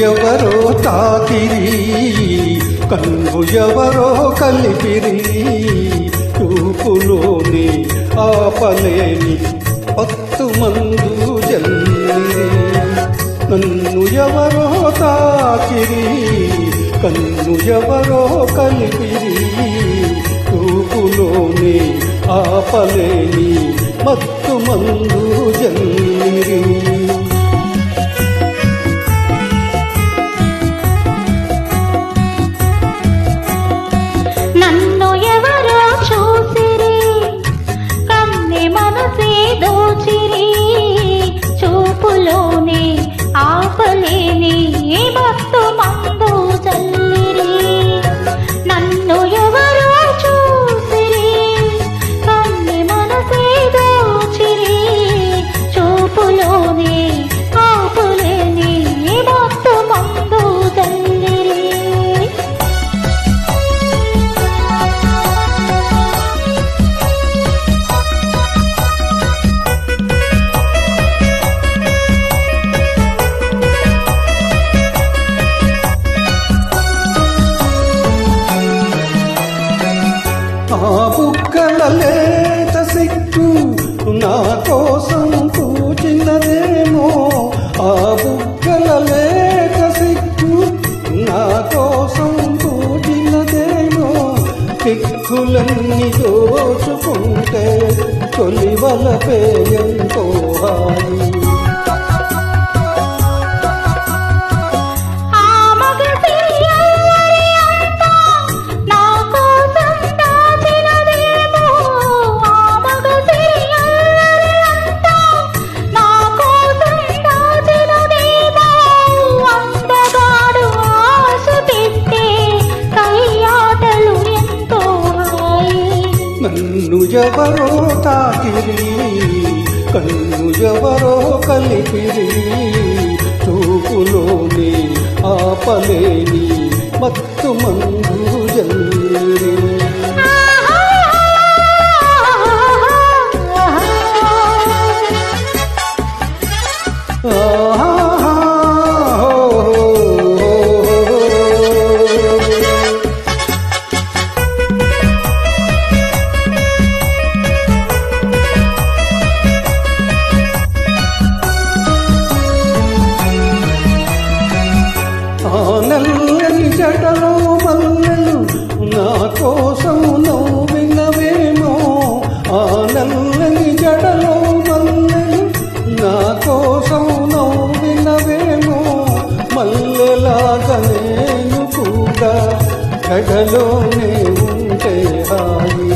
ఎవరో తాకిరి, కన్ను ఎవరో కలిపిరి, చూపులోని ఆపలేని పత్తు మందు జల్లిరి. నన్ను ఎవరో తాకిరి, కన్ను ఎవరో కలిపిరి, చూపులోని ఆపలేని మత్తు మందు జల్లిరి. నన్ను ఎవరో చూసిరి, కన్నె మనసే దోచిరి, చూపులోనే ఆపలేని మత్తు మందు చల్లిరి. నన్ను ఎవరో చూసిరి, కన్నె మనసే దోచిరి, చూపులోనే ఆపలేని మత్తు మందు చల్లిరి. ఆ బుగ్గల లేత సిగ్గు నా కోసం పూచినదేమో, ఆ బుగ్గల లేత సిగ్గు నా కోసం పూచినదేమో, సిగ్గులన్నీ దోచుకుంటే తొలివలపే ఎంతో హాయి. నన్ను ఎవరో తాకిరి, కన్ను ఎవరో కలిపిరి, చూపులోని ఆపలేని మత్తు మందు జల్లిరి. నల్లని జడలో మల్లెలు నా కోసం నవ్వినవేమో, ఆ నల్లని జడలో మల్లెలు నా కోసం నవ్వినవేమో, మల్లెలాగా నేను కూడా జడలోనే ఉంటే హాయి.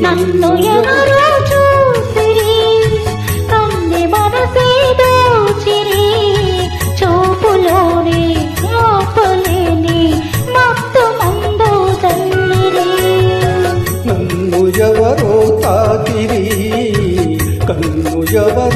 నన్ను ఎవరో చూసిరి, కన్నె మనసే దోచిరి, చూపులోనే ఆపలేని మత్తు మందు చల్లిరి. నన్ను ఎవరో తాకిరి, కన్ను ఎవరో